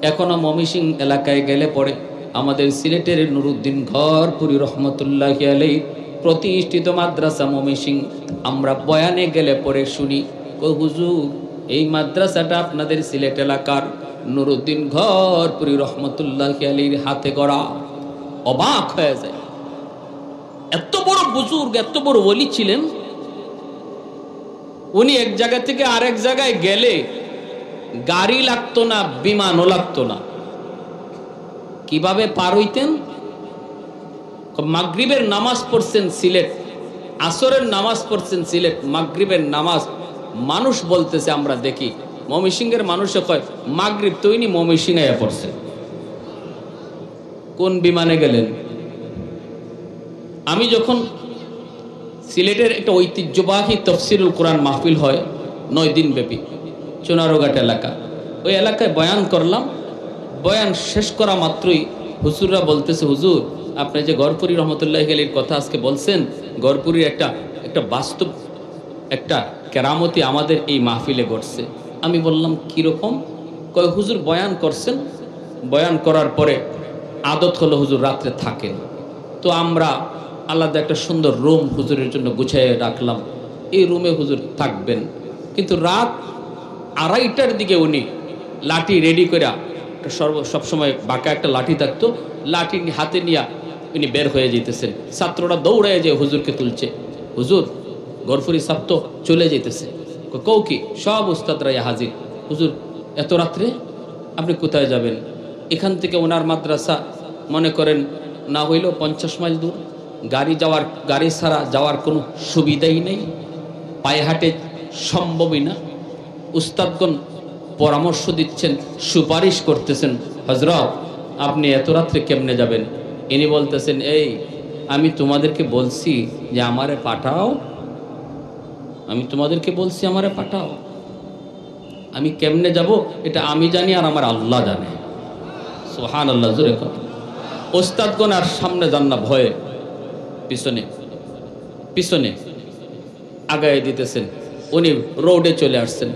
এখনো ময়মনসিং এলাকায় গেলে পরে আমাদের সিলেটের নুরুদ্দিন ঘরপুরি রহমতুল্লাহি আলাইহি প্রতিষ্ঠিত মাদ্রাসা ময়মনসিং, আমরা বয়ানে গেলে পরে শুনি হুজুর এই মাদ্রাসাটা আপনাদের সিলেট এলাকার নুরুদ্দিন ঘরপুরি রহমতুল্লাহি আলাইহির হাতে গড়া। অবাক হয়ে যায়, এত বড় বুজুর্গ, এত বড় ওলি ছিলেন উনি। এক জায়গা থেকে আরেক জায়গায় গেলে গাড়ি লাগতো না, বিমানও লাগতো না। কিভাবে পার হইতেন? মাগরিবের নামাজ পড়ছেন সিলেট, আসরের নামাজ পড়ছেন সিলেট, মাগরিবের নামাজ মানুষ বলতেছে, আমরা দেখি ময়মনসিংহের মানুষে কয় মাগরিব তো ইনি ময়মনসিংহে পড়ছে। কোন বিমানে গেলেন? আমি যখন সিলেটের একটা ঐতিহ্যবাহী তফসিরুল কোরআন মাহফিল হয় 9 দিন ব্যাপী, চুনারঘাট এলাকা, ওই এলাকায় বয়ান করলাম। বয়ান শেষ করা মাত্রই হুজুররা বলতেছে, হুজুর আপনি যে ঘরপুরি রহমতুল্লাহি আলাইহির কথা আজকে বলছেন, ঘরপুরির একটা বাস্তব একটা কেরামতি আমাদের এই মাহফিলে ঘটছে। আমি বললাম কীরকম? কয় হুজুর বয়ান করছেন, বয়ান করার পরে আদত হলো হুজুর রাত্রে থাকেন, তো আমরা আলাদা একটা সুন্দর রুম হুজুরের জন্য গুছিয়ে রাখলাম, এই রুমে হুজুর থাকবেন। কিন্তু রাত 2:30টার দিকে উনি লাঠি রেডি করে, সবসময় বাঁকা একটা লাঠি থাকতো, লাঠি হাতে নিয়ে উনি বের হয়ে যেতেছেন। ছাত্ররা দৌড়ায় যে হুজুরকে তুলছে, হুজুর ঘরপুরি সাহেব তো চলে যেতেছে। কও কি? সব উস্তাদরা হাজির। হুজুর এত রাত্রে আপনি কোথায় যাবেন? এখান থেকে ওনার মাদ্রাসা মনে করেন না হইলেও 50 মাইল দূর, গাড়ি ছাড়া যাওয়ার কোনো সুবিধাই নেই, পায়ে হাঁটে সম্ভবই না। উস্তাদগণ পরামর্শ দিচ্ছেন, সুপারিশ করতেছেন, হজরত আপনি এত রাত্রে কেমনে যাবেন? ইনি বলতেছেন, এই আমি তোমাদেরকে বলছি যে আমারে পাঠাও, আমি তোমাদেরকে বলছি আমারে পাঠাও, আমি কেমনে যাব এটা আমি জানি আর আমার আল্লাহ জানে। সুবহানাল্লাহ, জোরে কথা। ওস্তাদগণ আর সামনে যান না, ভয়ে পিছনে পিছনে আগায় দিতেছেন। উনি রোডে চলে আসছেন।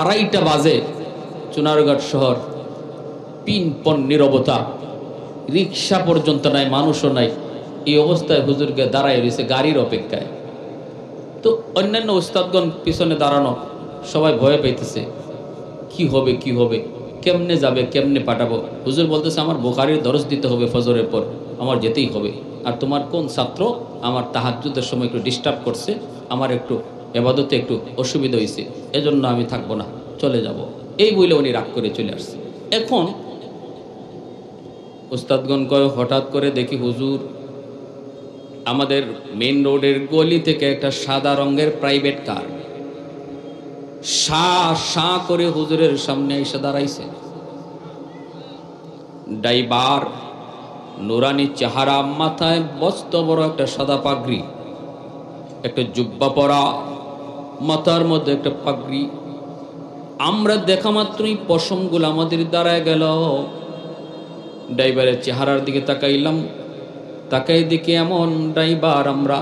2:30 বাজে, চুনারঘাট শহর পিনপন নীরবতা, রিক্সা পর্যন্ত নাই, মানুষও নাই। এই অবস্থায় হুজুরকে দাঁড়ায় রয়েছে গাড়ির অপেক্ষায়। তো অন্যান্য ওস্তাদগণ পিছনে দাঁড়ানো, সবাই ভয় পাইতেছে, কি হবে কি হবে, কেমনে যাবে, কেমনে পাঠাবো। হুজুর বলতেছে, আমার বুখারীর দরস দিতে হবে ফজরের পর, আমার যেতেই হবে। আর তোমার কোন ছাত্র আমার তাহাজ্জুদের সময় একটু ডিস্টার্ব করছে, আমার একটু ইবাদতে একটু অসুবিধা হয়েছে, এজন্য আমি থাকবো না, চলে যাব। এই বলে উনি রাগ করে চলে আসছে। এখন উস্তাদগণ কয়, হঠাৎ করে দেখি হুজুর আমাদের মেইন রোডের গলি থেকে একটা সাদা রঙের প্রাইভেট কার সা করে হুজুরের সামনে এসে দাঁড়াইছে। ড্রাইভার নুরানি চেহারা, মাথায় বস্ত বড় একটা সাদা পাগড়ি, একটা জুব্বা পরা, মাথার মধ্যে একটা পাগড়ি। আমরা দেখা মাত্রই পশমগুলো আমাদের দাঁড়ায় গেল। ড্রাইভারের চেহারার দিকে তাকাইলাম, তাকাই দিকে এমন ড্রাইভার আমরা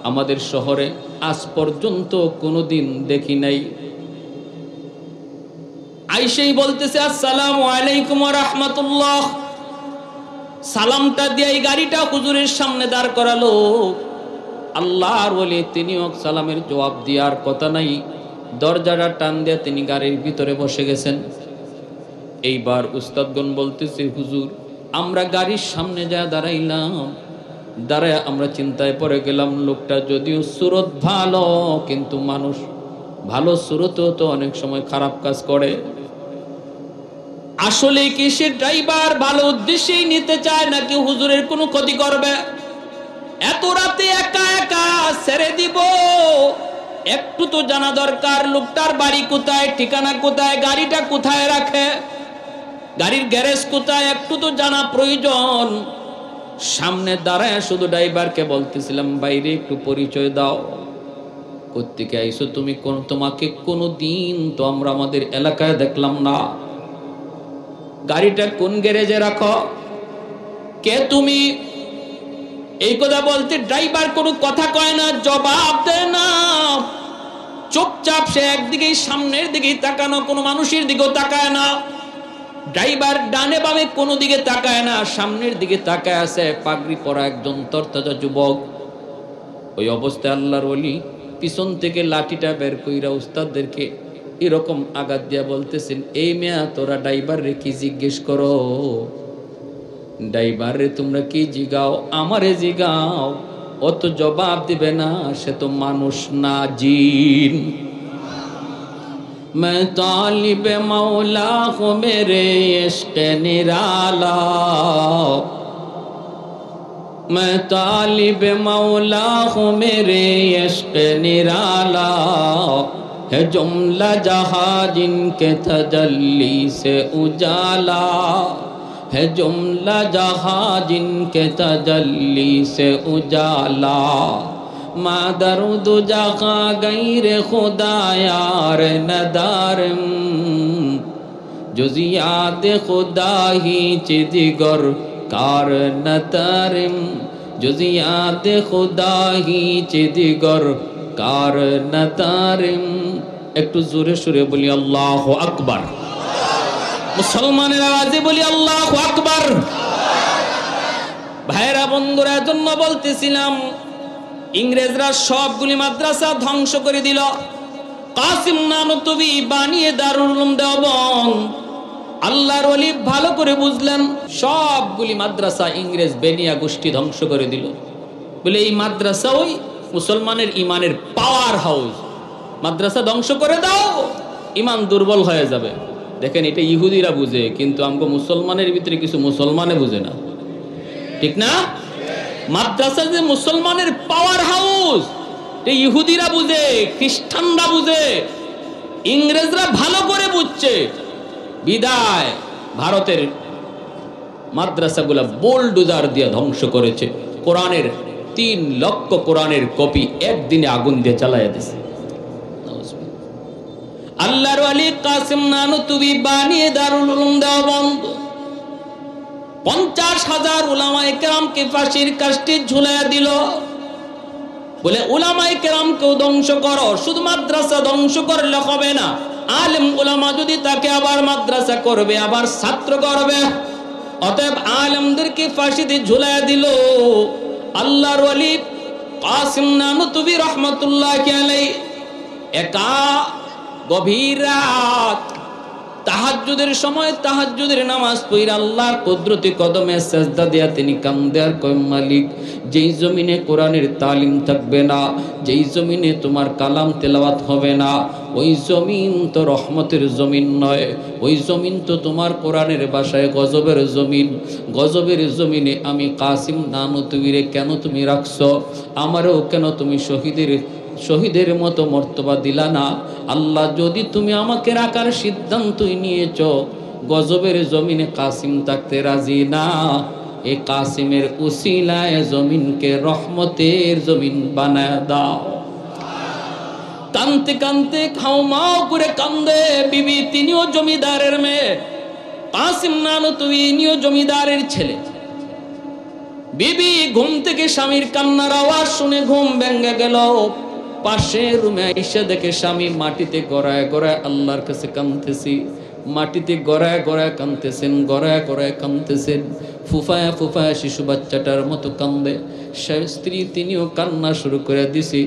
আমাদের শহরে আজ পর্যন্ত কোনোদিন দেখি নাই। আইসেই বলতেছে, আসসালামু আলাইকুম ওয়া রাহমাতুল্লাহ। সালামটা দিয়ে এই গাড়িটা হুজুরের সামনে দাঁড় করালো। আল্লাহর ওলি, তিনিও সালামের জবাব দেওয়ার কথা নাই, দরজাটা টান দিয়ে তিনি গাড়ির ভিতরে বসে গেছেন। এইবার উস্তাদগণ বলতেছে, হুজুর আমরা গাড়ির সামনে যা দাঁড়াইলাম, দাঁড়ায় আমরা চিন্তায় পড়ে গেলাম, লোকটা যদিও সুরত ভালো, কিন্তু মানুষ ভালো সুরতও তো অনেক সময় খারাপ কাজ করে। আসলে কি সে ড্রাইভার ভালো উদ্দেশ্যেই নিতে চায় নাকি হুজুরের কোনো ক্ষতি করবে? এত রাতে একা একা ছেড়ে দিব? একটু তো জানা দরকার লোকটার বাড়ি কোথায়, ঠিকানা কোথায়, গাড়িটা কোথায় রাখে, গাড়ির গ্যারেজ কোথায়, একটু তো জানা প্রয়োজন। সামনে দাঁড়ায় শুধু ড্রাইভারকে বলতেছিলাম, বাইরে একটু পরিচয় দাও, কোত্থেকে আইসো তুমি, তোমাকে কোনো দিন তো আমরা আমাদের এলাকায় দেখলাম না, গাড়িটা কোন গ্যারেজে রাখো, কে তুমি? এই কথা বলতে ড্রাইভার কোনো কথা কয় না, জবাব দেয় না, চুপচাপ সে একদিকেই সামনের দিকেই তাকানো, কোনো মানুষের দিকেও তাকায় না। ড্রাইভার ডানে বামে কোনো দিকে তাকায় না, সামনের দিকে তাকায় আছে পাগড়ি পরা একজন তরতাজা যুবক। ওই অবস্থায় আল্লাহর ওলি পিছন থেকে লাঠিটা বের কইরা উস্তাদদেরকে এরকম আঘাত দিয়া বলতেছেন, এই মেয়া তোরা ড্রাইভার রে কি জিজ্ঞেস করো? ড্রাইভার রে তোমরা কি জিগাও? আমারে জিগাও। ও তো জবাব দিবে না, সে তো মানুষ না, জিন। मैं तालिब मौला हूँ मेरे इश्क़ निराला, मैं तालिब मौला हूँ मेरे इश्क़ निराला, है जुमला जहाँ जिनके तजल्ली से उजाला, है जुमला जहाँ जिनके तजल्ली से उजाला, मादरुद जगा गैर खुदा यार नदारम, जुजियात खुदा ही चिदिगर कार नतारम, जुजियात खुदा ही चिदिगर कार नतारम। একটু জোরে সুরে বলি আল্লাহু আকবার। মুসলমানের আওয়াজে বলি আল্লাহু আকবার। ভাইরা বন্ধুরা, জন্য বলতেছিলাম ইংরেজরা সবগুলি মাদ্রাসা ধ্বংস করে দিল। কাসিম নানতুবি বানিয়ে দারুল উলুম দেওবন্দ। আল্লাহর ওলি ভালো করে বুঝলেন, সবগুলি মাদ্রাসা ইংরেজ বেনিয়া গোষ্ঠী ধ্বংস করে দিল। বলে এই মাদ্রাসা ওই মুসলমানের ইমানের পাওয়ার হাউস, মাদ্রাসা ধ্বংস করে দাও, ইমান দুর্বল হয়ে যাবে। দেখেন, এটা ইহুদিরা বুঝে, কিন্তু আমগো মুসলমানের ভিতরে কিছু মুসলমানে বুঝে না, ঠিক না? মাদ্রাসা যে মুসলমানের পাওয়ার হাউস, ইহুদিরা বুঝে, খ্রিস্টানরা বুঝে, ইংরেজরা ভালো করে বুঝছে। বিদায় ভারতের মাদ্রাসাগুলা বোলডোজার দিয়ে ধ্বংস করেছে। কোরআনের 3 লক্ষ কোরআনের কপি একদিনে আগুন দিয়ে জ্বালাইয়া দিয়েছে। আল্লাহর ওলি কাসিম নানতুবি বানিয়ে দারুল উলুম দেওবন্দ 50,000 উলামায়ে কেরামকে ফাঁসির কাস্টে ঝুলাইয়া দিল। বলে উলামায়ে কেরামকেও ধ্বংস করো, শুধু মাদ্রাসা ধ্বংস করলে হবে না, আলেম উলামা যদি তাকে আবার মাদ্রাসা করবে, আবার ছাত্র করবে। অতএব আলেমদেরকে ফাঁসিতে ঝুলাইয়া দিল। আল্লাহর ওলি কাসিম নানতুবি রহমাতুল্লাহি আলাইহি একা গভীর রাত তাহাজ্জুদের সময় তাহাজ্জুদের নামাজ পড়ে আল্লাহর কুদরতি কদমে সিজদা দিয়া তিনি কান্দে আর কয়, মালিক, যেই জমিনে কোরআনের তালিম থাকবে না, যেই জমিনে তোমার কালাম তেলাওয়াত হবে না, ওই জমিন তো রহমতের জমিন নয়, ওই জমিন তো তোমার কোরআনের ভাষায় গজবের জমিন। গজবের জমিনে আমি কাসিম নানতুবিরে কেন তুমি রাখছো? আমারও কেন তুমি শহীদের মতো মর্তবা দিলা না? আল্লাহ, যদি তুমি আমাকে রাখার সিদ্ধান্তই নিয়েছ, গজবের জমিনে কাসিম থাকতে রাজি না, এই কাসিমের উসিলায় জমিনকে রহমতের জমিন বানায় দাও। কানতে কানতে খাওমাও করে কান্দে বিবি, তিনিও জমিদারের মেয়ে। কাসিম নানতুবি ইনিও জমিদারের ছেলে। বিবি ঘুম থেকে স্বামীর কান্নার আওয়াজ শুনে ঘুম ভেঙে গেল। পাশে রুমে আইসা দেখে স্বামী মাটিতে গড়ায় গড়ায় আল্লাহর কাছে কাঁদতেছি, মাটিতে গড়ায় গড়ায় কাঁদতেছেন, গড়ায় গড়ায় কাঁদতেছেন, ফুফায়া ফুফায়া শিশু বাচ্চাটার মতো কান্দে। স্ত্রী তিনিও কান্না শুরু করে দিছি।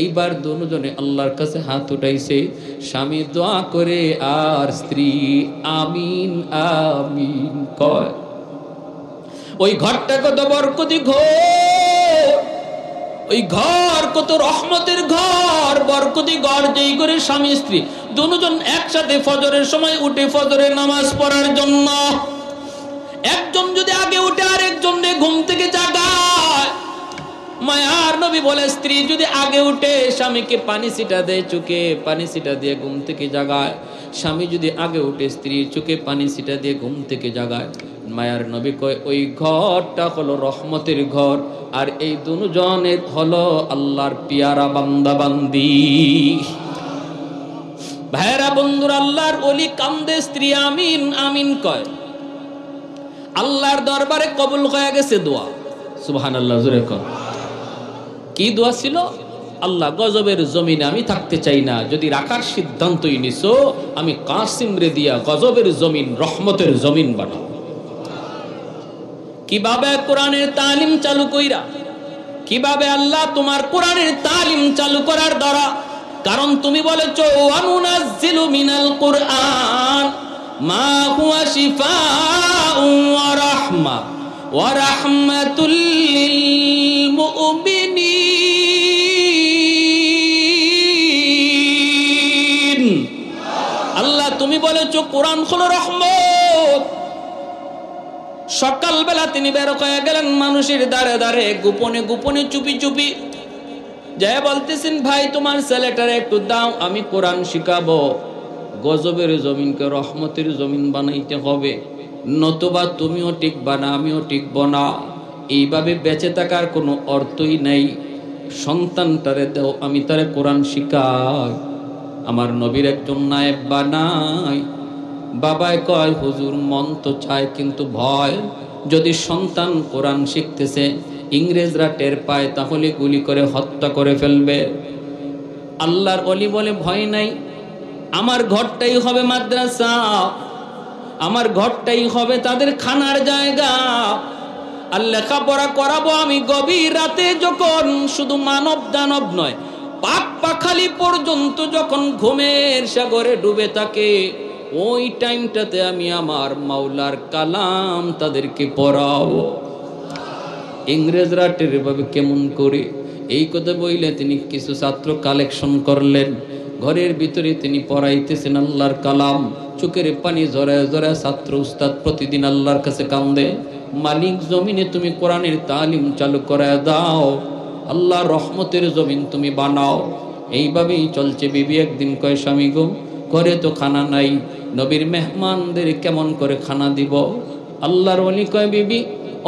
এইবার দুজনে আল্লাহর কাছে হাত উঠাইছে। স্বামী দোয়া করে আর স্ত্রী আমিন আমিন কয়। ওই ঘরটা কত বরকতি ঘর, ওই ঘর কত রহমতের ঘর, বরকতি ঘর। যেই করে স্বামী স্ত্রী দুজন একসাথে ফজরের সময় উঠে ফজরের নামাজ পড়ার জন্য, একজন যদি আগে উঠে আর একজন ঘুম থেকে জাগায়, মায়ার নবী বলে, স্ত্রী যদি আগে উঠে স্বামীকে পানি ছিটা দেয়, চোখে পানি ছিটা দিয়ে ঘুম থেকে জাগায়। স্বামী যদি আগে উঠে স্ত্রীর চোখে পানি ছিটা দিয়ে ঘুম থেকে জাগায়। মায়ার নবী কয়, ওই ঘরটা হলো রহমতের ঘর, আর এই দুজনের হলো আল্লাহর পিয়ারা বান্দা বান্দি। ভাইরা বন্ধুরা, আল্লাহর ওলি কান্দে, স্ত্রী আমিন আমিন কয়। আল্লাহর দরবারে কবুল হয়ে গেছে দোয়া। সুবহানাল্লাহ, জোরে কর। কি দোয়া ছিল? আল্লাহ গজবের জমিনে আমি থাকতে চাই না, যদি রাখার সিদ্ধান্তই নিছো আমি কাসিম রে দিয়া গজবের জমিন রহমতের জমিন বানাবো। কিভাবে কোরআনের তালিম চালু কইরা, কিভাবে আল্লাহ তোমার কোরআনের তালিম চালু করার দ্বারা, কারণ তুমি বলেছো ওয়ানুনাজ্জিলু মিনাল কুরআন মা হুয়া শিফাউন ওয়া রাহমা ওয়া রাহমাতুল লিল মুমিনিন। আল্লাহ তুমি বলেছো কোরআন হলো রহমত। সকালবেলা তিনি বের হয়ে গেলেন মানুষের দ্বারে দ্বারে, গোপনে গোপনে চুপি চুপি যাই বলতেছেন, ভাই তোমার ছেলেটারে একটু দাও, আমি কোরআন শিখাবো। গজবের জমিনকে রহমতের জমিন বানাইতে হবে, নতুবা তুমিও টিকবা না আমিও টিকব না। এইভাবে বেঁচে থাকার কোনো অর্থই নাই। সন্তানটারে দাও, আমি তারে কোরআন শিখাই, আমার নবীর একজন নায়েব বানাই। বাবাই কয় হুজুর মন তো চায় কিন্তু ভয়, যদি সন্তান কোরআন শিখতেছে ইংরেজরা টের পায় তাহলে গুলি করে হত্যা করে ফেলবে। আল্লাহর ওলি বলে ভয় নাই, আমার ঘরটাই হবে মাদ্রাসা, আমার ঘরটাই হবে তাদের খানার জায়গা। আর লেখাপড়া করাবো আমি গভীর রাতে, যখন শুধু মানব দানব নয় পাক পাখালি পর্যন্ত যখন ঘুমের সাগরে ডুবে থাকে, ওই টাইমটাতে আমি আমার মাওলার কালাম তাদেরকে পড়াবো। ইংরেজরা টের পাবে কেমন করে। এই কথা বইলে তিনি কিছু ছাত্র কালেকশন করলেন, ঘরের ভিতরে তিনি পড়াইতেছেন আল্লাহর কালাম, চোখের পানি জড়ায় জড়ায় ছাত্র উস্তাদ প্রতিদিন আল্লাহর কাছে কান্দে, মালিক জমিনে তুমি কোরআনের তালিম চালু করায় দাও, আল্লাহর রহমতের জমিন তুমি বানাও। এইভাবেই চলছে। বিবি একদিন কয়, স্বামী গো ঘরে তো খানা নাই, নবীর মেহমানদের কেমন করে খানা দিব? আল্লাহর ওলি কয়, বিবি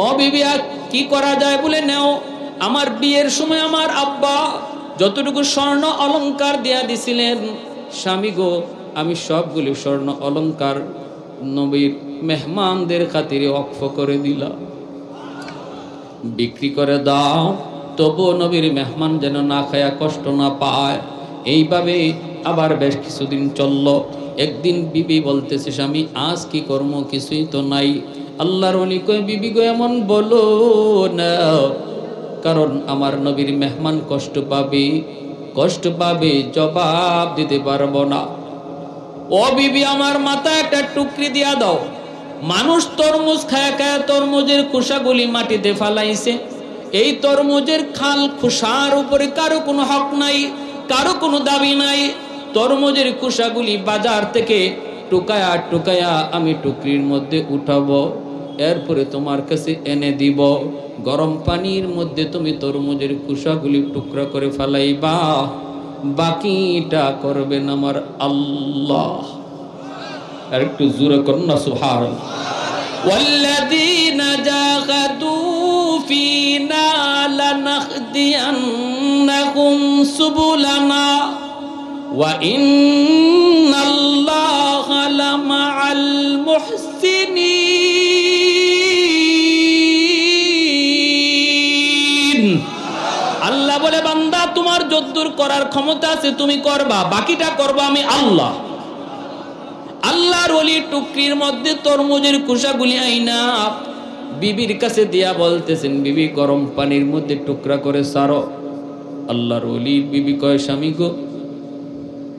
ও বিবি আর কি করা যায় বলে নেও। আমার বিয়ের সময় আমার আব্বা যতটুকু স্বর্ণ অলংকার দেয়া দিছিলেন, স্বামী গো আমি সবগুলি স্বর্ণ অলংকার নবীর মেহমানদের খাতিরে অক্ষ করে দিলাম, বিক্রি করে দাও, তবুও নবীর মেহমান যেন না খায়া কষ্ট না পায়। এইভাবে আবার বেশ কিছুদিন চলল। একদিন বিবি বলতেছে, স্বামী আজ কি কর্ম, কিছুই তো নাই। আল্লাহর ওলি কয়, বিবি গো এমন বলো না, কারণ আমার নবীর মেহমান কষ্ট পাবে, কষ্ট পাবে, জবাব দিতে পারবো না। ও বিবি আমার মাথায় একটা টুকরি দিয়া দাও। মানুষ তরমুজ খায়া খায়া তরমুজের খোসাগুলি মাটিতে ফালাইছে, এই তরমুজের খাল খোসার উপরে কারো কোনো হক নাই, কারো কোনো দাবি নাই। তরমুজের খোসাগুলি বাজার থেকে টুকায়া টুকায়া আমি টুকরির মধ্যে উঠাবো, এরপরে তোমার কাছে এনে দিব। গরম পানির মধ্যে তুমি তরমুজের খোসাগুলি টুকরা করে ফেলাইবা, বাকিটা করবেন আমার আল্লাহ। আর একটু জোরে করুন না সুবহানাল্লাহ। ওয়াল্লাযীনা জাহাদু ফীনা লানাহদিয়ান্নাহুম সুবুলানা ওয়া ইন্নাল্লাহা লামাআল মুহসিনিন। আল্লাহ বলে, বান্দা তোমার যদ্দুর করার ক্ষমতা আছে তুমি করবা, বাকিটা করবা আমি আল্লাহ। আল্লাহর ওলি টুকরির মধ্যে তরমুজের খোসাগুলি আইনা বিবির কাছে দিয়া বলতেছেন, বিবি গরম পানির মধ্যে টুকরা করে সারো। আল্লাহর ওলি বিবি কয়, স্বামী গো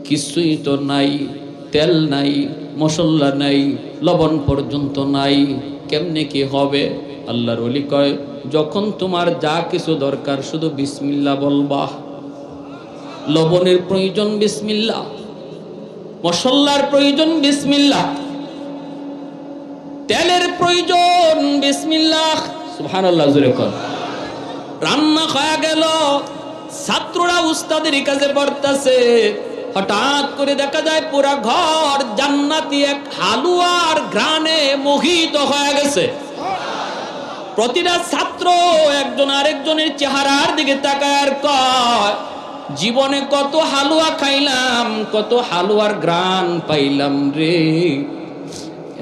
কিছুই তো নাই, তেল নাই, মশলা নাই, লবণ পর্যন্ত নাই, কেমনে কি হবে? আল্লাহর ওলি কয়, যখন তোমার যা কিছু দরকার শুধু বিসমিল্লাহ বলবা। লবণের প্রয়োজন বিসমিল্লাহ, মশলার প্রয়োজন বিসমিল্লাহ, তেলের প্রয়োজন বিসমিল্লাহ। সুবহানাল্লাহ জোরে কর। রান্না হয়ে গেল, ছাত্ররা উস্তাদের কাছে পড়তেছে, হঠাৎ করে দেখা যায় পুরা ঘর জান্নাতি এক হালুয়ার ঘ্রাণে মোহিত হয়ে গেছে। প্রতিটা ছাত্র একজন আরেকজনের চেহারার দিকে তাকায় আর কয়, জীবনে কত হালুয়া খাইলাম, কত হালুয়ার ঘ্রাণ পাইলাম রে,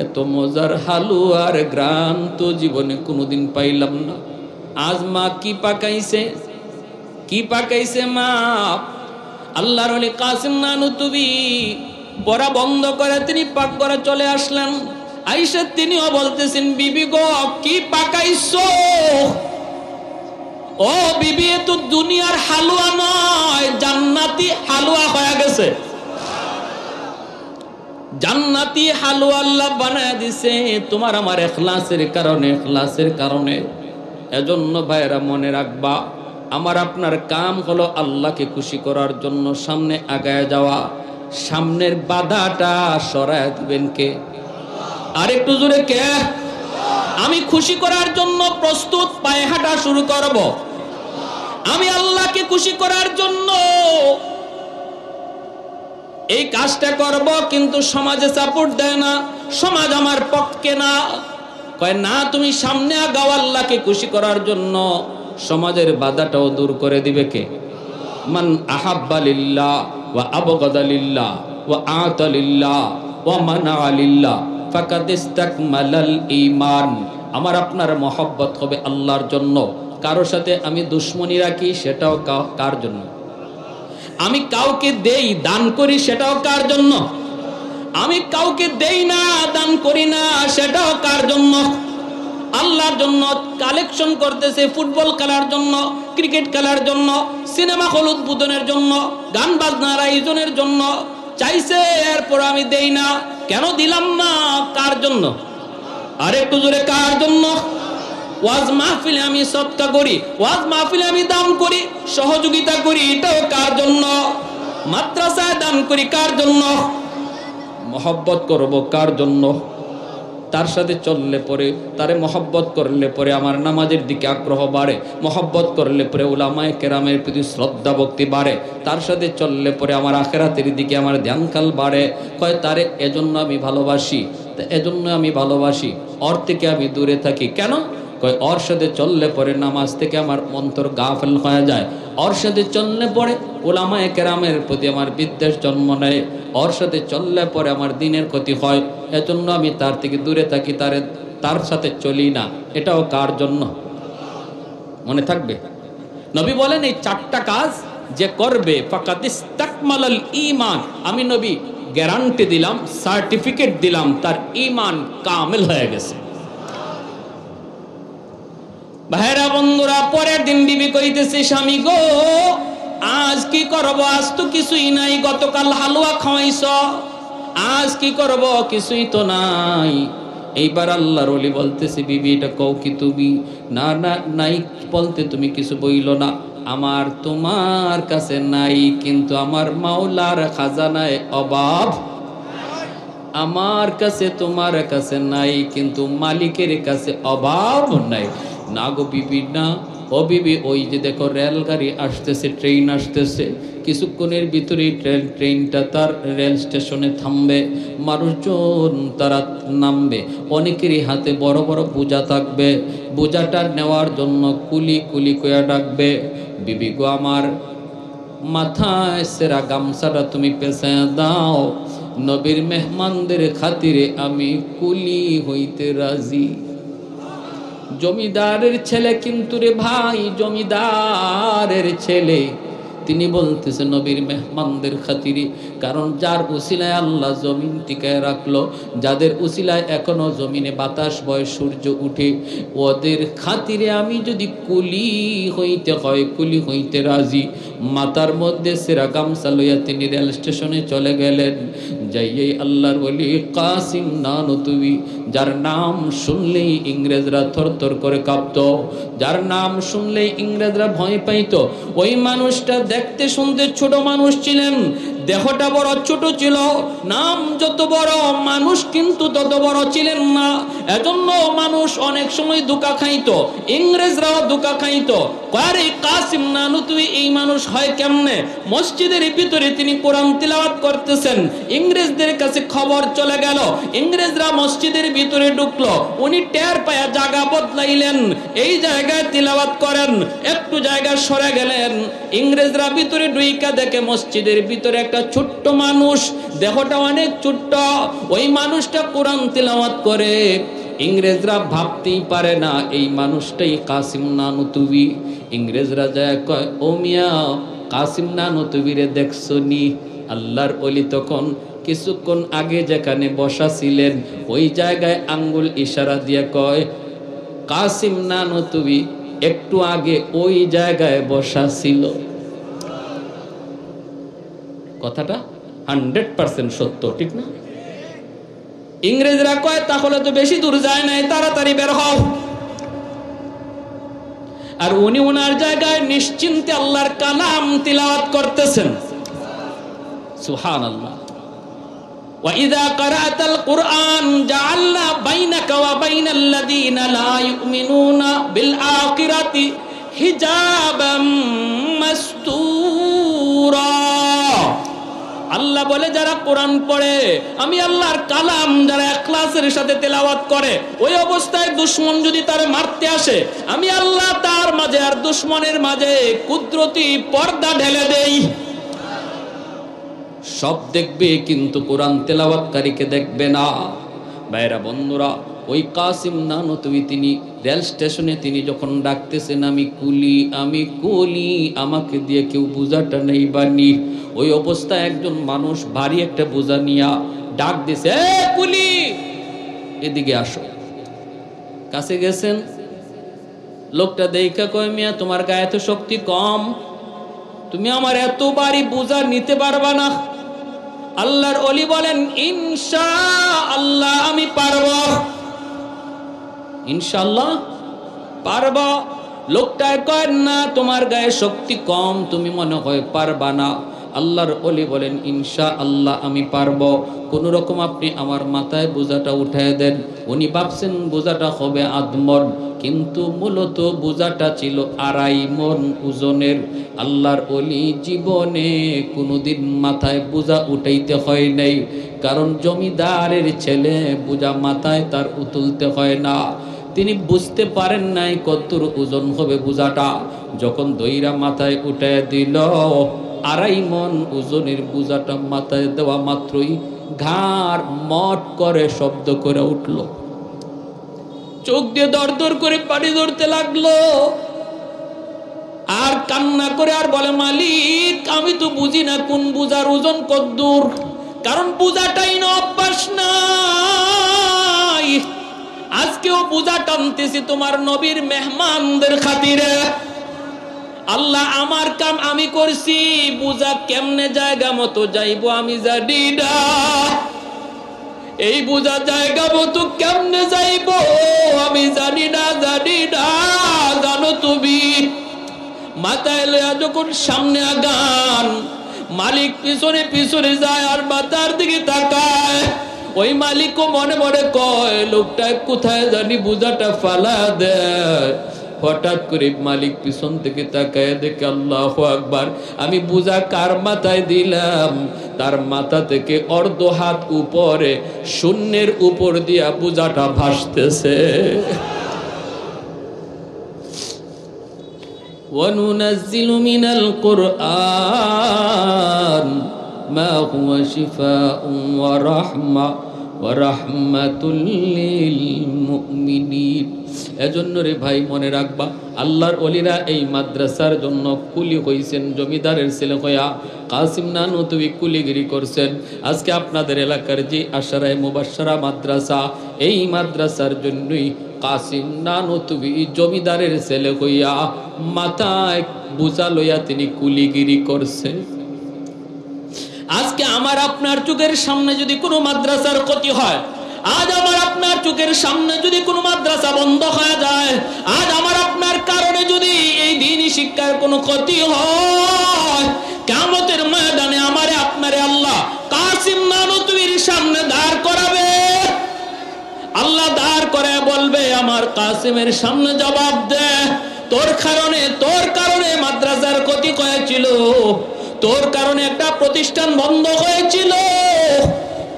এত মজার হালুয়ার ঘ্রাণ তো জীবনে কোনোদিন পাইলাম না। আজ মা কি পাকাইছে, কি পাকাইছে মা? আল্লাহর ওলি কাসিম নানুতুবি পড়া বন্ধ করে তিনি পাক করে চলে আসলেন। আয়েশা তিনিও বলতেছেন, বিবি গো কি পাকাইছো? ও বিবি, এ তো দুনিয়ার হালুয়া নয়, জান্নাতি হালুয়া হয়ে গেছে। জান্নাতি হালুয়া আল্লাহ বানায় দিছে তোমার আমার ইখলাসের কারণে, ইখলাসের কারণে। এজন্য ভাইরা মনে রাখবা, আমার আপনার কাম হলো আল্লাহকে খুশি করার জন্য সামনে আগায় যাওয়া। সামনের বাধাটা সরায় দিবেন কে? আর একটু জোরে কে? আমি খুশি করার জন্য প্রস্তুত, পায়ে হাঁটা শুরু করব। আমি আল্লাহকে খুশি করার জন্য এই কাজটা করব, কিন্তু সমাজে সাপোর্ট দেয় না, সমাজ আমার পক্ষে না। কয় না, তুমি সামনে আগাও আল্লাহকে খুশি করার জন্য। সমাজের বাধাটাও দূর করে দিবে কে? মান আহাব্বা লিল্লাহ ওয়া আবগাদা লিল্লাহ ওয়া আতা লিল্লাহ ওয়া মানা লিল্লাহ ফাকাদ ইসতাকমালাল ঈমান। আমার আপনার মহব্বত হবে আল্লাহর জন্য। কারোর সাথে আমি দুশ্মনী রাখি, সেটাও কার জন্য? আমি কাউকে দেই, দান করি, সেটাও কার জন্য? আমি কাউকে দেই না, দান করি না, সেটাও কার জন্য? আল্লাহর জন্য। কালেকশন করতেছে ফুটবল খেলার জন্য, ক্রিকেট খেলার জন্য, সিনেমা হল উদ্বোধনের জন্য, গান বাজনার আয়োজনের জন্য চাইছে, এরপর আমি দেই না। কেন দিলাম না? কার জন্য? আর একটু জোরে, কার জন্য? ওয়াজ মাহফিলে আমি সদকা করি, ওয়াজ মাহফিলে আমি দান করি, সহযোগিতা করি, এটাও কার জন্য? মাদ্রাসায় দান করি, কার জন্য? মহব্বত করব কার জন্য? তার সাথে চললে পরে, তারে মহব্বত করলে পরে আমার নামাজের দিকে আগ্রহ বাড়ে, মহব্বত করলে পরে উলামায়ে কেরামের প্রতি শ্রদ্ধা ভক্তি বাড়ে, তার সাথে চললে পরে আমার আখিরাতের দিকে আমার ধ্যানকাল বাড়ে। কয় তারে এজন্য আমি ভালোবাসি, এজন্য আমি ভালোবাসি, ওর থেকে আমি দূরে থাকি। কেন? কয় ওর সাথে চললে পরে নামাজ থেকে আমার অন্তর গাফেল হয়ে যায়, ওর সাথে চললে পরে উলামায়ে কেরামের প্রতি আমার বিদ্বেষ জন্ম নেয়, ওর সাথে চললে পরে আমার দিনের ক্ষতি হয়। এজন্য আমি তার থেকে দূরে থাকি, তার সাথে চলি না। এটাও কার জন্য? মনে থাকবে, নবী বলেন এই চারটা কাজ যে করবে ফাকাদ ইসতাকমালাল ঈমান, আমি নবী গ্যারান্টি দিলাম, সার্টিফিকেট দিলাম, তার ঈমান কামিল হয়ে গেছে। ভাইরা বন্ধুরা, পরের দিন বিবি কইতেছে, স্বামী গো আজ কি করব? আজ তো কিছুই নাই, গতকাল হালুয়া খাওয়াইছ, আজ কি করব? কিছুই তো নাই। এইবার আল্লাহর ওলি বলতেছে, বিবি এটা কও কি তুমি? না না, নাই বলতে তুমি কিছু বইল না। আমার তোমার কাছে নাই, কিন্তু আমার মাওলার খাজানায় অভাব। আমার কাছে তোমার কাছে নাই, কিন্তু মালিকের কাছে অভাব নাই। না গো বিবি না, ও বিবি, ওই যে দেখো রেলগাড়ি আসতেছে, ট্রেন আসতেছে, কিছুক্ষণের ভিতরেই ট্রেনটা তার রেল স্টেশনে থামবে, মানুষজন তারা নামবে, অনেকেরই হাতে বড় বড় বোঝা থাকবে, বোঝাটা নেওয়ার জন্য কুলি কুলি কয়া ডাকবে। বিবি গো আমার মাথায় সেরা গামছাটা তুমি পেছায় দাও, নবীর মেহমানদের খাতিরে আমি কুলি হইতে রাজি। জমিদারের ছেলে কিন্তু রে ভাই, জমিদারের ছেলে, তিনি বলতেছে নবীর মেহমানদের খাতিরে। কারণ যার উসিলায় আল্লাহ জমিন টিকায় রাখলো, যাদের উসিলায় এখনো জমিনে বাতাস বয়, সূর্য উঠে, ওদের খাতিরে আমি যদি কুলি হইতে হয়, কুলি হইতে রাজি। মাথার মধ্যে সেরা গামছা লইয়া তিনি রেল স্টেশনে চলে গেলেন। যাইয়ে আল্লাহর ওলি কাসিম নানুতুবি, যার নাম শুনলেই ইংরেজরা থরথর করে কাঁপত, যার নাম শুনলেই ইংরেজরা ভয় পাইত, ওই মানুষটা দেখতে শুনতে ছোট মানুষ ছিলেন, দেহটা বড় ছোট ছিল, নাম যত বড় মানুষ কিন্তু তত বড় ছিলেন না। এজন্য মানুষ অনেক সময় ধোঁকা খাইতো, ইংরেজরাও ধোঁকা খাইতো। আরে কাসিম নানুতুবি এই মানুষ হয় কেমনে? মসজিদের ভিতরে তিনি কোরআন তিলাওয়াত করতেছেন, ইংরেজদের কাছে খবর চলে গেল, ইংরেজরা মসজিদের ভিতরে ঢুকলো, উনি টের পায়া জায়গা বদলাইলেন, এই জায়গায় তিলাওয়াত করেন, একটু জায়গা সরে গেলেন, ইংরেজরা ভিতরে ঢুইকা দেখে মসজিদের ভিতরে একটা ছোট্ট মানুষ, দেহটা অনেক ছোট্ট, ওই মানুষটা কোরআন তিলাওয়াত করে। ইংরেজরা ভাবতেই পারে না এই মানুষটাই কাসিম নানুতুবি। ইংরেজরা যায় কয়, ও মিয়া কাসিম নানুতুবিরে দেখছো নি? আল্লাহর ওলি তখন কিছুক্ষণ আগে যেখানে বসা ছিলেন ওই জায়গায় আঙ্গুল ইশারা দিয়ে কয়, কাসিম নানুতুবি একটু আগে ওই জায়গায় বসা ছিল। কথাটা 100% সত্য, ঠিক না? ইংরেজরা কয় তাহলে তো বেশি দূর যায় নাই, তাড়াতাড়ি বের হও। আর উনি ওনার জায়গায় নিশ্চিন্তে আল্লাহর কালাম তিলাওয়াত করতেছেন। সুবহানাল্লাহ। ওয়া ইযা ক্বারাতাল কুরআন জাআলনা বাইনাকা ওয়া বাইনাল্লাযীনা লা ইউমিনুনা বিল আখিরাতি হিজাবাম মাসতুরা। আল্লাহ বলে যারা কোরআন পড়ে, আমি আল্লাহর কালাম যারা ইখলাসের সাথে তেলাওয়াত করে, ওই অবস্থায় দুশমন যদি তারে মারতে আসে, আমি আল্লাহ তার মাঝে আর দুশমনের মাঝে কুদরতি পর্দা ঢেলে দেই। সব দেখবে কিন্তু কোরআন তেলাওয়াতকারীকে দেখবে না। ভাইরা বন্ধুরা, ওই কাসিম নানুতুবি তিনি রেল স্টেশনে তিনি যখন ডাকতেছেন, আমি কুলি আমি কুলি, আমাকে দিয়ে কেউ বোঝাটা নেই বানি, ওই অবস্থায় একজন মানুষ ভারী একটা বোঝা নিয়া ডাক দিছে, এ কুলি এদিকে আসো। কাছে গেছেন, লোকটা দেখা কয়, মিয়া তোমার গায়ে তো শক্তি কম, তুমি আমার এত ভারী বোঝা নিতে পারবা না। আল্লাহর ওলি বলেন, ইনশাআল্লাহ আমি পারবো, ইনশাআল্লাহ পারবো। লোকটায় কয়, না তোমার গায়ে শক্তি কম, তুমি মনে হয় পারবা না। আল্লাহর ওলি বলেন, ইনশাআল্লাহ আমি পারবো, কোন রকম আপনি আমার মাথায় বোঝাটা উঠায় দেন। উনি ভাবছেন বোঝাটা হবে আধমন, কিন্তু মূলত বোঝাটা ছিল 2.5 মণ ওজনের। আল্লাহর ওলি জীবনে কোনোদিন মাথায় বোঝা উঠাইতে হয় নাই, কারণ জমিদারের ছেলে বোঝা মাথায় তার তুলতে হয় না। তিনি বুঝতে পারেন নাই কতর ওজন হবে বোঝাটা, যখন দইরা মাথায় উঠায় দিল 2.5 মণ ওজনের বোঝাটা মাথায় দেওয়া মাত্রই ঘাড় মট করে শব্দ করে উঠল, চোখ দিয়ে দরদর করে পানি ধরতে লাগলো, আর কান্না করে আর বলে, মালিক আমি তো বুঝি না কোন বোঝার ওজন কদ্দূর, কারণ বোঝাটাই না অভ্যাস নাই। আজকেও বোঝা টানতেছি তোমার নবীর মেহমানদের খাতিরে। আল্লাহ আমার কাম আমি করছি, বোঝা কেমনে জায়গা মতো যাইবো আমি জানি না, এই বোঝা জায়গা মতো কেমনে যাইবো আমি জানি না, জানি না। জানো তুমি, মাথায় লয়া যখন সামনে আগান, মালিক পিছনে পিছনে যায় আর মাথার দিকে তাকায়, ওই মালিকও মনে মনে কয়, লোকটায় কোথায় জানি বোঝাটা ফালা দেয়। হঠাৎ করে মালিক পিছন থেকে তাকায় দেখে, আল্লাহু আকবার, আমি বোঝা কার মাথায় দিলাম, তার মাথা থেকে অর্ধ হাত উপরে শূন্যের উপর দিয়া বোঝাটা ভাসতেছে। وَنُنَزِّلُ مِنَ الْقُرْآنِ مَا هُوَ شِفَاءٌ وَرَحْمَةٌ لِّلْمُؤْمِنِينَ। এজন্য রে ভাই মনে রাখবা, আল্লাহর ওলিরা এই মাদ্রাসার জন্য কুলি হইছেন, জমিদারের ছেলে হইয়া কাসিম নানুতুবি কুলিগিরি করছেন। আজকে আপনাদের এলাকার যে আশারায়ে মুবাশশারা মাদ্রাসা, এই মাদ্রাসার জন্যই কাসিম নানুতুবি জমিদারের ছেলে হইয়া মাথায় বোঝা লইয়া তিনি কুলিগিরি করছে। আজকে আমার আপনার চোখের সামনে যদি কোনো মাদ্রাসার ক্ষতি হয়, আজ আমার আপনার চোখের সামনে যদি কোনো মাদ্রাসা বন্ধ হয়ে যায়, আজ আমার আপনার কারণে যদি এই দ্বীনি শিক্ষার কোনো ক্ষতি হয়, কিয়ামতের ময়দানে আমারে আপনারে আল্লাহ কাসিম নানুতুবির সামনে দাঁড় করাবে। আল্লাহ দাঁড় করে বলবে, আমার কাসিমের সামনে জবাব দে, তোর কারণে মাদ্রাসার ক্ষতি হয়েছিল, তোর কারণে একটা প্রতিষ্ঠান বন্ধ হয়েছিল,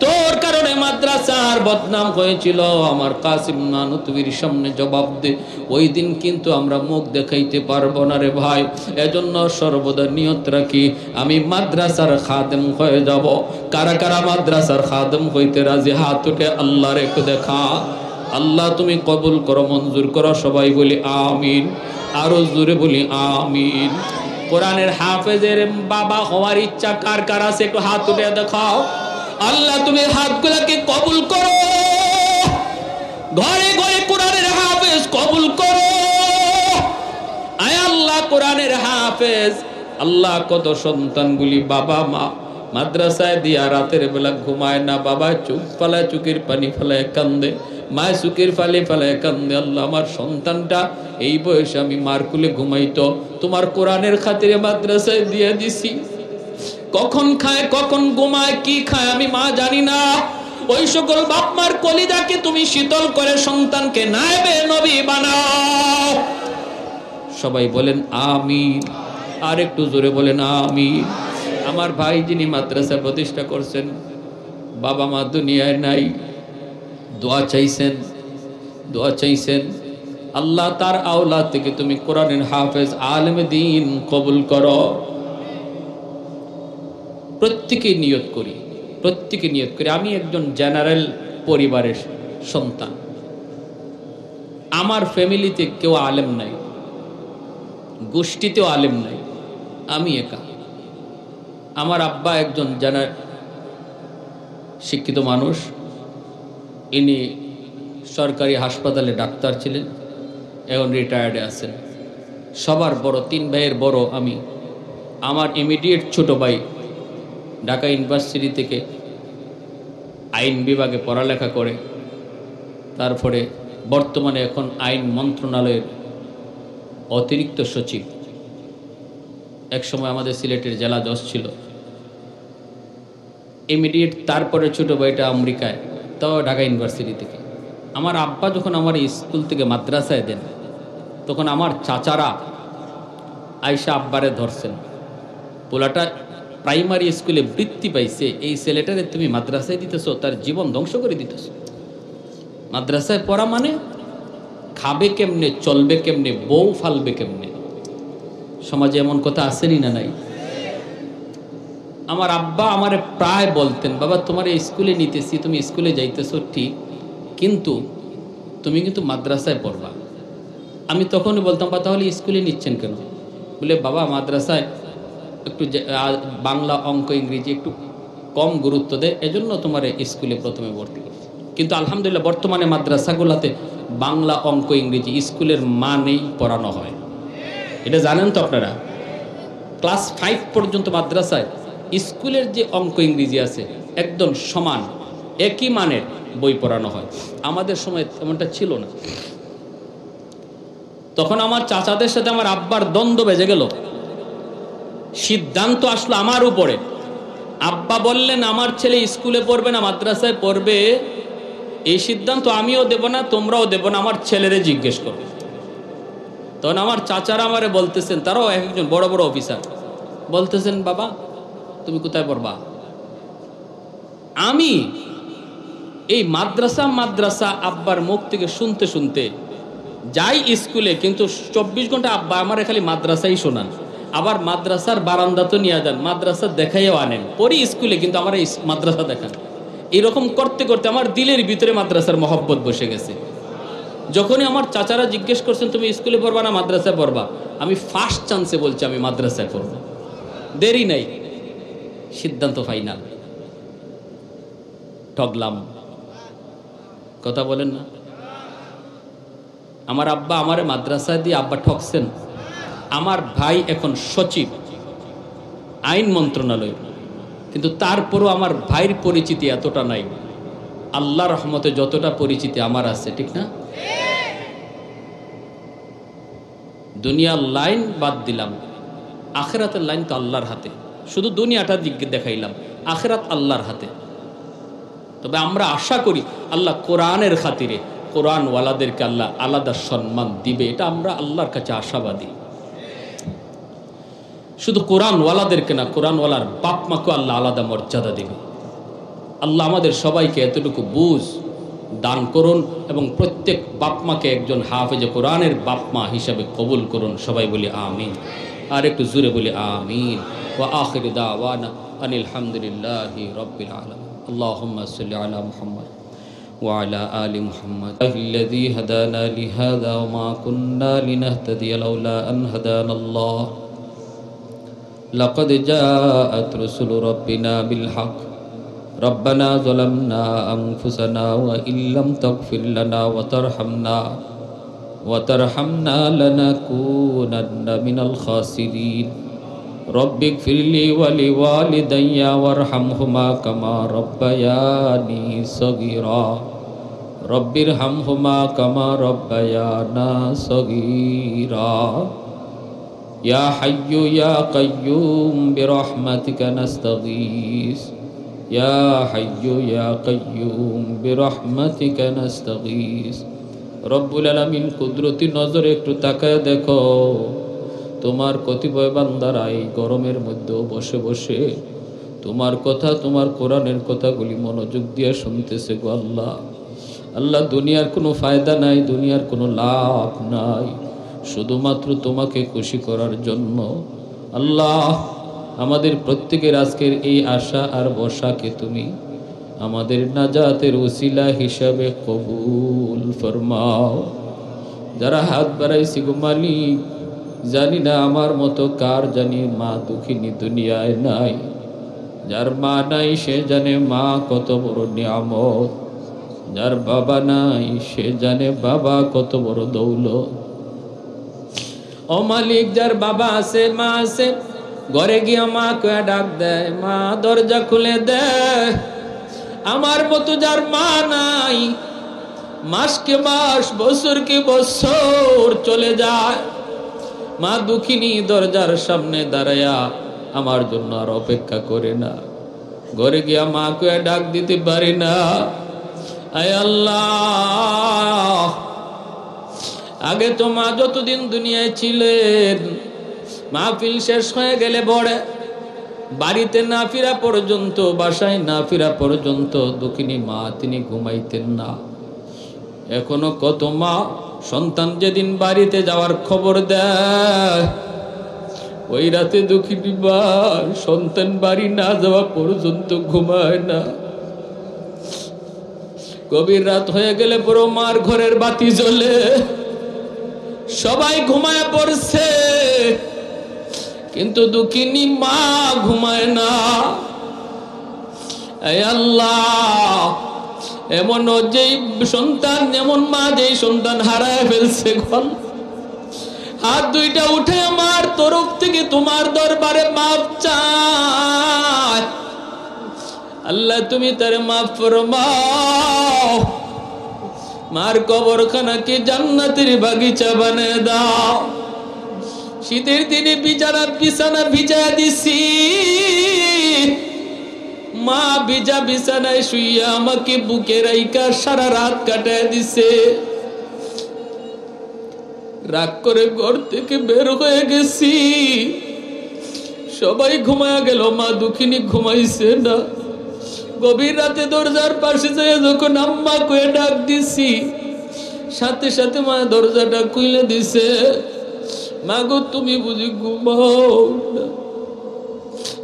তোর কারণে মাদ্রাসার বদনাম হয়েছিল, আমার কাসিম নানুতুবির সামনে জবাব দে। ওই দিন কিন্তু আমরা মুখ দেখাইতে পারবো না রে ভাই। এজন্য সর্বদা নিয়ত রাখি, আমি মাদ্রাসার খাদেম হয়ে যাব। কারা কারা মাদ্রাসার খাদেম হইতে রাজি? হাত উঠে আল্লাহর একটু দেখা। আল্লাহ তুমি কবুল করো, মঞ্জুর করো। সবাই বলি আমিন, আরো জোরে বলি আমিন। কোরআনের হাফেজের বাবা হওয়ার ইচ্ছা কার কার আছে একটু হাত উঠে দেখাও। আল্লাহ তুমি হাতগুলোকে কবুল করো, ঘরে ঘরে কোরআনের হাফেজ কবুল করো। আয় আল্লাহ কোরআনের হাফেজ। আল্লাহ কত সন্তানগুলি বাবা মা মাদ্রাসায় দিয়া রাতের বেলা ঘুমায় না, বাবা চোখ ফালায়, চোখের পানি ফেলায় কান্দে, মা চোখের ফালে ফেলায় কান্দে। আল্লাহ আমার সন্তানটা এই বয়সে আমি মার কুলে ঘুমাইতো, তোমার কোরআনের খাতিরে মাদ্রাসায় দিয়ে দিছি। কখন খায় কখন ঘুমায় কি খায় আমি মা জানি না। ওই সকল বাপ মার কলিজাকে তুমি শীতল করে সন্তানকে নায়েবে নবী বানাও। সবাই বলেন আমিন, আর একটু জোরে বলেন আমিন। আমার ভাই যিনি মাদ্রাসা প্রতিষ্ঠা করছেন, বাবা মা দুনিয়ায় নাই, দোয়া চাইছেন, দোয়া চাইছেন। আল্লাহ তার আওলাদ থেকে তুমি কোরআনের হাফেজ আলেম দ্বীন কবুল করো। প্রত্যেকে নিয়ত করি, প্রত্যেকে নিয়ত করি আমি একজন জেনারেল পরিবারের সন্তান, আমার ফ্যামিলিতে কেউ আলেম নাই, গোষ্ঠীতেও আলেম নাই, আমি একা। আমার আব্বা একজন শিক্ষিত মানুষ, ইনি সরকারি হাসপাতালে ডাক্তার ছিলেন, এখন রিটায়ার্ডে আছেন। সবার বড়, 3 ভাইয়ের বড় আমি। আমার ইমিডিয়েট ছোট ভাই ঢাকা ইউনিভার্সিটি থেকে আইন বিভাগে পড়ালেখা করে, তারপরে বর্তমানে এখন আইন মন্ত্রণালয়ের অতিরিক্ত সচিব। একসময় আমাদের সিলেটের জেলা জজ ছিল। ইমিডিয়েট তারপরে ছোট ভাইটা আমেরিকায়, তাও ঢাকা ইউনিভার্সিটি থেকে। আমার আব্বা যখন আমার স্কুল থেকে মাদ্রাসায় দেন, তখন আমার চাচারা আয়সা আব্বারে ধরছেন, পোলাটা প্রাইমারি স্কুলে বৃত্তি পাইছে, এই ছেলেটারে তুমি মাদ্রাসায় দিতেছো, তার জীবন ধ্বংস করে দিতেছো। মাদ্রাসায় পড়া মানে খাবে কেমনে, চলবে কেমনে, বউ ফালবে কেমনে। সমাজে এমন কথা আসেনি না নাই? আমার আব্বা আমারে প্রায় বলতেন, বাবা তোমার এই স্কুলে নিতেছি, তুমি স্কুলে যাইতেছো ঠিক, কিন্তু তুমি কিন্তু মাদ্রাসায় পড়বা। আমি তখনই বলতাম, বা তাহলে স্কুলে নিচ্ছেন কেন? বলে বাবা মাদ্রাসায় একটু বাংলা অঙ্ক ইংরেজি একটু কম গুরুত্ব দেয়, এজন্য তোমার স্কুলে প্রথমে ভর্তি করছে। কিন্তু আলহামদুলিল্লাহ বর্তমানে মাদ্রাসাগুলোতে বাংলা অঙ্ক ইংরেজি স্কুলের মানেই পড়ানো হয়। এটা জানেন তো আপনারা? ক্লাস 5 পর্যন্ত মাদ্রাসায় স্কুলের যে অঙ্ক ইংরেজি আছে একদম সমান, একই মানের বই পড়ানো হয়। আমাদের সময় এমনটা ছিল না। তখন আমার চাচাদের সাথে আমার আব্বার দ্বন্দ্ব বেজে গেল। সিদ্ধান্ত আসলো আমার উপরে। আব্বা বললেন আমার ছেলে স্কুলে পড়বে না মাদ্রাসায় পড়বে, এই সিদ্ধান্ত আমিও দেব না, তোমরাও দেব না, আমার ছেলেরে জিজ্ঞেস করো। তখন আমার চাচারা আমারে বলতেছেন, তারাও একজন বড় বড় অফিসার, বলতেছেন বাবা তুমি কোথায় পড়বা? আমি এই মাদ্রাসা আব্বার মুখ থেকে শুনতে শুনতে যাই স্কুলে, কিন্তু 24 ঘন্টা আব্বা আমার খালি মাদ্রাসাই শোনান। আবার মাদ্রাসার বারান্দা তো নিয়ে যান, মাদ্রাসা দেখাইও আনেন, পরে স্কুলে কিন্তু আমার এই মাদ্রাসা দেখান। এরকম করতে করতে আমার দিলের ভিতরে মাদ্রাসার মহব্বত বসে গেছে। যখনই আমার চাচারা জিজ্ঞেস করছেন তুমি স্কুলে পড়বা না মাদ্রাসায় পড়বা, আমি ফার্স্ট চান্সে বলছি আমি মাদ্রাসায় পড়ব। দেরি নাই, সিদ্ধান্ত ফাইনাল। ঠগলাম, কথা বলেন না? আমার আব্বা আমারে মাদ্রাসায় দিয়ে আব্বা ঠকছেন। আমার ভাই এখন সচিব আইন মন্ত্রণালয়, কিন্তু তারপরও আমার ভাইয়ের পরিচিতি এতটা নাই। আল্লাহর রহমতে যতটা পরিচিতি আমার আছে, ঠিক না? দুনিয়ার লাইন বাদ দিলাম, আখেরাতের লাইন তো আল্লাহর হাতে। শুধু দুনিয়াটা দিক দেখাইলাম, আখেরাত আল্লাহর হাতে। তবে আমরা আশা করি আল্লাহ কোরআনের খাতিরে কোরআনওয়ালাদেরকে আল্লাহ আলাদা সম্মান দিবে, এটা আমরা আল্লাহর কাছে আশাবাদী। শুধু কোরআনওয়ালাদেরকে না, কোরআনওয়ালার বাপ মাকেও আল্লাহ আলাদা মর্যাদা দিবে। আল্লাহ আমাদের সবাইকে এতটুকু বুঝ দান করুন এবং প্রত্যেক বাপ মাকে একজন হাফেজে কোরআনের বাপ মা হিসাবে কবুল করুন। সবাই বলি আমিন, আর একটু জোরে বলি আমিন। ওয়া আখিরু দাওয়ানা আনিল হামদুলিল্লাহি রাব্বিল আলামিন। আল্লাহুম্মা সাল্লি আলা মুহাম্মদ وعلى آل محمد الذي هدانا لهذا وما كنا لنهتدي لولا أن هدانا الله لقد جاءت رسل ربنا بالحق ربنا ظلمنا أنفسنا وإن لم تغفر لنا وترحمنا لنكونن من الخاسرين رب اغفر لي ولوالدي وارحمهما كما ربياني صغيرا رب ارحمهما كما ربيانا صغيرا يا حي يا قيوم برحمتك نستغيث يا حي يا قيوم برحمتك نستغيث রব্বুল আলামিন কুদরতি নজরে একটু তাকায় দেখো তোমার কতিপয় বান্দারা এই গরমের মধ্যেও বসে বসে তোমার কথা, তোমার কোরআনের কথাগুলি মনোযোগ দিয়ে শুনতেছে গো আল্লাহ। আল্লাহ, দুনিয়ার কোনো ফায়দা নাই, দুনিয়ার কোনো লাভ নাই, শুধুমাত্র তোমাকে খুশি করার জন্য। আল্লাহ, আমাদের প্রত্যেকের আজকের এই আশা আর বসাকে তুমি আমাদের নাজাতের ওসিলা হিসাবে কবুল ফরমাও। যারা হাত বাড়াইছি গো মালিক, জানি না আমার মতো কার জানি মা দুঃখিনী দুনিয়ায় নাই। যার মা নাই সে জানে মা কত বড় নিয়ামত, যার বাবা নাই সে জানে বাবা কত বড় দৌলত। ও মালিক, যার বাবা আছে মা আছে, ঘরে গিয়া মা কয়ে ডাক দেয়, মা দরজা খুলে দেয়। আমার মতো যার মা নাই, মাসকে মাস বছরকে বছর চলে যায়, মা দুঃখিনী দরজার সামনে দাঁড়ায়া আমার জন্য আর অপেক্ষা করে না। ঘরে গিয়া মা কয়ে ডাক দিতে পারি না। আয় আল্লাহ, আগে তো মা যতদিন দুনিয়ায় ছিলেন, মাহফিল শেষ হয়ে গেলে পরে বাড়িতে না ফিরা পর্যন্ত, বাসায় না ফিরা পর্যন্ত দুঃখিনী মা তিনি ঘুমাইতেন না। এখনো কত মা সন্তান যেদিন বাড়িতে যাওয়ার খবর দেয়, ওই রাতে দুঃখিনী মা সন্তান বাড়ি না যাওয়া পর্যন্ত ঘুমায় না। গভীর রাত হয়ে গেলে পুরো মার ঘরের বাতি জ্বলে, সবাই ঘুমায় পড়ছে, কিন্তু দুঃখিনী মা ঘুমায় না। এই আল্লাহ, এমন যেই সন্তান, এমন মা যেই সন্তান হারায় ফেলছে, হাত দুইটা উঠে আমার তরফ থেকে তোমার দরবারে মাফ চায়। আল্লাহ, তুমি তার মাফ ফরমাও, মার কবরখানাকে জান্নাতের বাগিচা বানিয়ে দাও। শীতের দিনে বিছানা ভিজা দিছি, মা ভিজা বিছানায় শুইয়া আমাকে বুকে রাইকা সারা রাত কাটায় দিছে। রাগ করে ঘর থেকে বের হয়ে গেছি, সবাই ঘুমায়া গেল, মা দুঃখিনী ঘুমাইছে না। গভীর রাতে দরজার পাশে যায় যখন আম্মা কয়ে ডাক দিছি, সাথে সাথে মা দরজাটা খুলে দিছে। মা গো, তুমি বুঝি ঘুমাও না?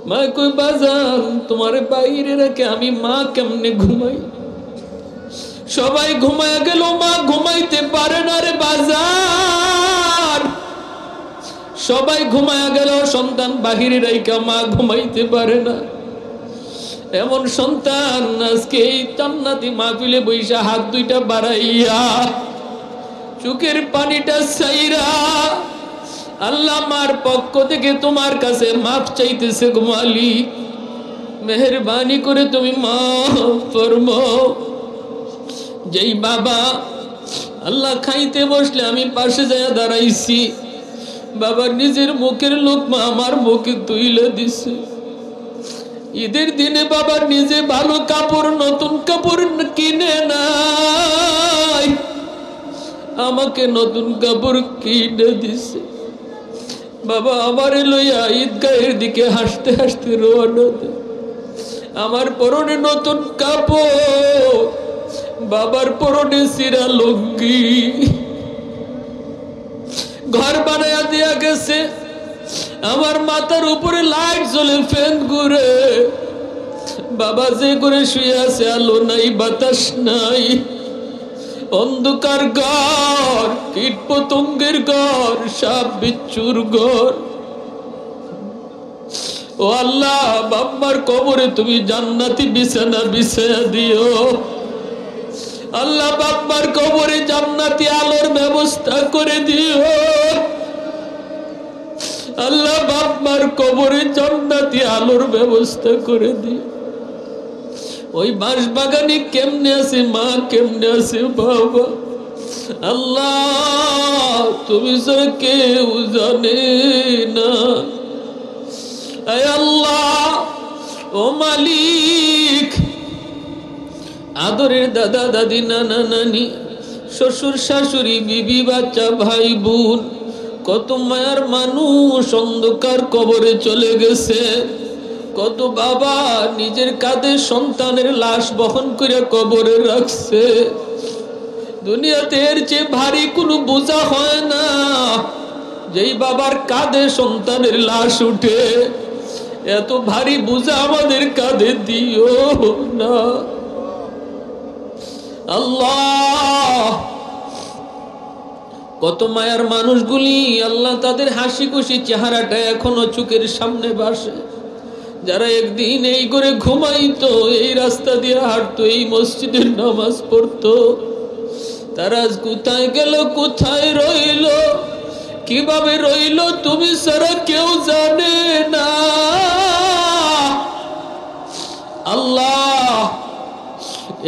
মা কই, বাজান তোমার বাইরে রেখে আমি মা কেমনে ঘুমাই? সবাই ঘুমায়া গেল, মা ঘুমাইতে পারে না রে বাজার। সবাই ঘুমায়া গেল, সন্তান বাহিরে রেখে মা ঘুমাইতে পারে না। এমন সন্তান আজকে এই জান্নাতি মাহফিলে বইসা হাত দুইটা বাড়াইয়া চোখের পানিটা ছাইরা আল্লাহ মার পক্ষ থেকে তোমার কাছে মাফ চাইতেছে গো মালিক। মেহেরবানি করে তুমি মাফ ফরমাও। যেই বাবা আল্লাহ খাইতে বসলে আমি পাশে যায় দাঁড়াইছি, বাবার নিজের মুখের লোকমা আমার মুখে তুইলে দিছে। ঈদের দিনে বাবার নিজে ভালো কাপড়, নতুন কাপড় কিনে নাই, আমাকে নতুন কাপড় কিনে দিছে। বাবা আমার লইয়া ঈদগাহের দিকে হাসতে হাসতে রওনা দেয়। আমার পরনে নতুন কাপড়, বাবার পরনে চিরা লুঙ্গি। ঘর বানায়া দিয়া গেছে, আমার মাথার উপরে লাইট জ্বলে, ফ্যান ঘুরে, বাবা যে করে শুয়ে আছে, আলো নাই বাতাস নাই, অন্ধকার ঘর, কীট পতঙ্গের ঘর, সাপ বিচ্ছুর ঘর। ও আল্লাহ, বাবার কবরে তুমি জান্নাতি বিছানা বিছায়া দিও। আল্লাহ, বাবার কবরে জান্নাতি আলোর ব্যবস্থা করে দিও। আল্লাহ, বাবার কবরে জান্নাতি আলোর ব্যবস্থা করে দিও। ওই বাঁশ বাগানে কেমনে আছে মা, কেমনে আছে বাবা, আল্লাহ তুমি ছাড়া কেউ জানে না। আয় আল্লাহ, ও মালিক, আদরের দাদা দাদি, নানা নানি, শ্বশুর শাশুড়ি, বিবি বাচ্চা, ভাই বোন, কত মায়ার মানুষ অন্ধকার কবরে চলে গেছে। কত বাবা নিজের কাঁধে সন্তানের লাশ বহন করে কবরে রাখছে। দুনিয়াতে এর চেয়ে ভারী কোনো বোঝা হয় না, যেই বাবার কাঁধে সন্তানের লাশ উঠে। এত ভারী বোঝা আমাদের কাঁধে দিও না আল্লাহ। কত মায়ার মানুষগুলি আল্লাহ, তাদের হাসি খুশি চেহারাটা এখনো চোখের সামনে ভাসে। যারা একদিন এই করে ঘুমাইতো, এই রাস্তা দিয়ে হাঁটতো, এই মসজিদের নামাজ পড়তো, তারা আজ কোথায় গেল, কোথায় রইল, কিভাবে রইল, তুমি ছাড়া কেউ জানে না আল্লাহ।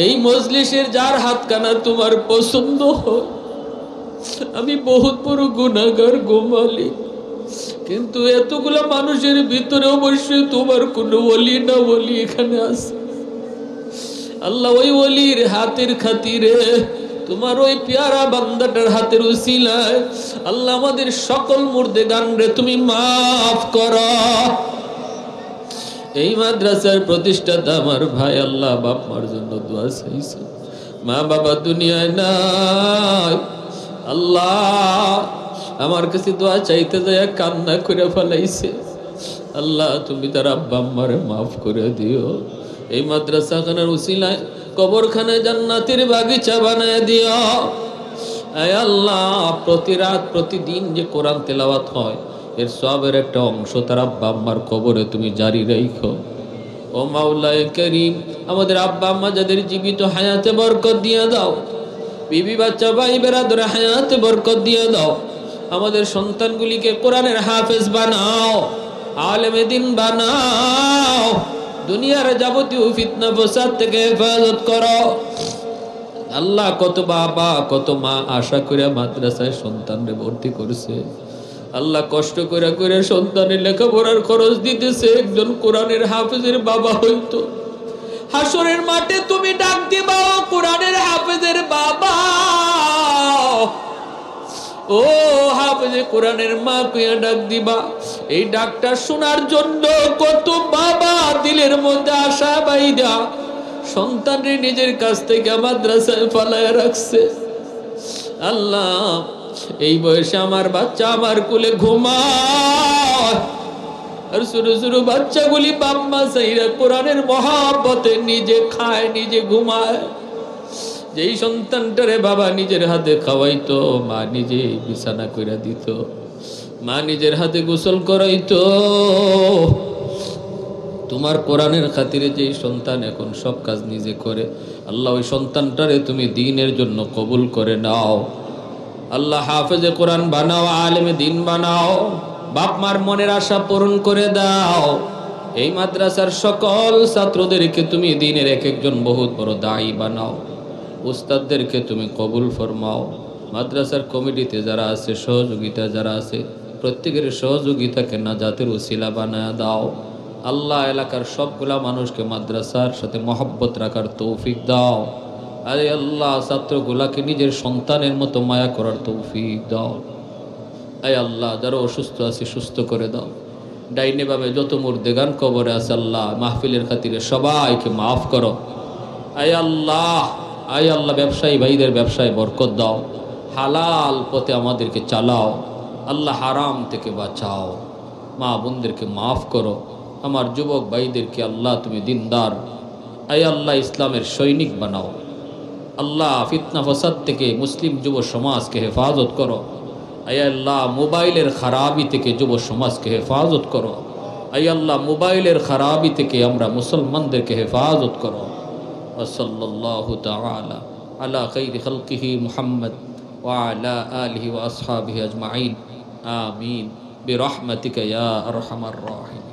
এই মজলিসের যার হাতখানা তোমার পছন্দ হয়, আমি বহুত বড় গুনাহগার গো মালিক, কিন্তু এতগুলা মানুষের ভিতরে অবশ্যই তোমার কোনো ওলি না ওলি এখানে আছে আল্লাহ। ওই ওলির হাতের খাতিরে, তোমার ওই পেয়ারা বান্দাটার হাতের উসিলায় আল্লাহ আমাদের সকল মুর্দে গানরে তুমি মাফ করো। এই মাদ্রাসার প্রতিষ্ঠাতা আমার ভাই, আল্লাহ বাপ মার জন্য দোয়া চাইছে। মা বাবা দুনিয়ায় নাই, আল্লাহ আমার কাছে দোয়া চাইতে যায় কান্না করে ফেলাইছে। আল্লাহ তুমি তার আব্বা আম্মারে মাফ করে দিও। এই মাদ্রাসাখানার উসিলায় কবরখানায় জান্নাতের বাগিচা বানায় দিও। আয় আল্লাহ, প্রতি রাত প্রতিদিন যে কোরআন তেলাওয়াত হয়, এর সবের একটা অংশ তার আব্বা আম্মার কবরে তুমি জারি রাখো। ও মাওলায়ে করিম, আমাদের আব্বা আম্মা যাদের জীবিত হায়াতে বরকত দিয়ে দাও, বিবি বাচ্চা ভাই বেরাদরে হায়াতে বরকত দিয়ে দাও। আমাদের সন্তানগুলিকে কোরআনের হাফেজ বানাও, আলেমে দিন বানাও, দুনিয়ার যাবতীয় ফিতনা ফসাদ থেকে হেফাজত করো আল্লাহ। কত বাবা কত মা আশা করে মাদ্রাসায় সন্তানরে ভর্তি করছে আল্লাহ, কষ্ট করে করে সন্তানের লেখাপড়ার খরচ দিতেছে। একজন কোরআনের হাফেজের বাবা হইতো, হাসরের মাঠে তুমি ডাক দিবা, কোরআনের হাফেজের বাবা, ও হাফেজে কোরআনের মা কইয়া ডাক দিবা। এই ডাকটা শোনার জন্য কত বাবা দিলের মধ্যে আশা বাইদা সন্তানের নিজের কাছ থেকে মাদ্রাসায় ফালায়া রাখছে। আল্লাহ, এই বয়সে আমার বাচ্চা আমার কোলে ঘুমায়, আর ছোট ছোট বাচ্চাগুলি বাম্মা সাইরা কোরআনের মহাব্বতে নিজে খায়, নিজে ঘুমায়। যেই সন্তানটারে বাবা নিজের হাতে খাওয়াইতো, মা নিজে বিছানা কইরা দিত, মা নিজের হাতে গোসল করাইতো, তোমার কোরআনের খাতিরে যেই সন্তান এখন সব কাজ নিজে করে, আল্লাহ ওই সন্তানটারে তুমি দ্বীনের জন্য কবুল করে নাও। আল্লাহ হাফেজে কোরআন বানাও, আলেমে দ্বীন বানাও, বাপ মার মনের আশা পূরণ করে দাও। এই মাদ্রাসার সকল ছাত্রদেরকে তুমি দ্বীনের এক একজন বহুত বড় দায়ী বানাও। উস্তাদদেরকে তুমি কবুল ফরমাও। মাদ্রাসার কমিটিতে যারা আছে, সহযোগিতা যারা আছে, প্রত্যেকের সহযোগিতাকে নাজাতের উসিলা বানায় দাও। আল্লাহ এলাকার সবগুলা মানুষকে মাদ্রাসার সাথে মহব্বত রাখার তৌফিক দাও। আরে আল্লাহ, ছাত্রগুলাকে নিজের সন্তানের মতো মায়া করার তৌফিক দাও। আয় আল্লাহ, যারা অসুস্থ আছে সুস্থ করে দাও। ডাইনে বামে যত মুর্দেগান কবরে আছে আল্লাহ, মাহফিলের খাতিরে সবাইকে মাফ করো। আয় আল্লাহ, আয় আল্লাহ, ব্যবসায়ী ভাইদের ব্যবসায় বরকত দাও, হালাল পথে আমাদেরকে চালাও। আল্লাহ, হারাম থেকে বাঁচাও। মা বোনদেরকে মাফ করো। আমার যুবক ভাইদেরকে আল্লাহ তুমি দিনদার, আয় আল্লাহ ইসলামের সৈনিক বানাও। আল্লাহ ফিতনা ফসাদ থেকে মুসলিম যুব সমাজকে হেফাজত করো। আয় আল্লাহ মোবাইলের খারাপি থেকে যুব সমাজকে হেফাজত করো। আয় আল্লাহ মোবাইলের খারাপি থেকে আমরা মুসলমানদেরকে হেফাজত করো। ওয়াসাল্লাল্লাহু তাআলা আলা খাইরি খালকিহি মুহাম্মদ ওয়া আলা আলিহি ওয়া আসহাবিহি আজমাইন। আমিন বিরহমাতিকা ইয়া আরহামার রাহিমিন।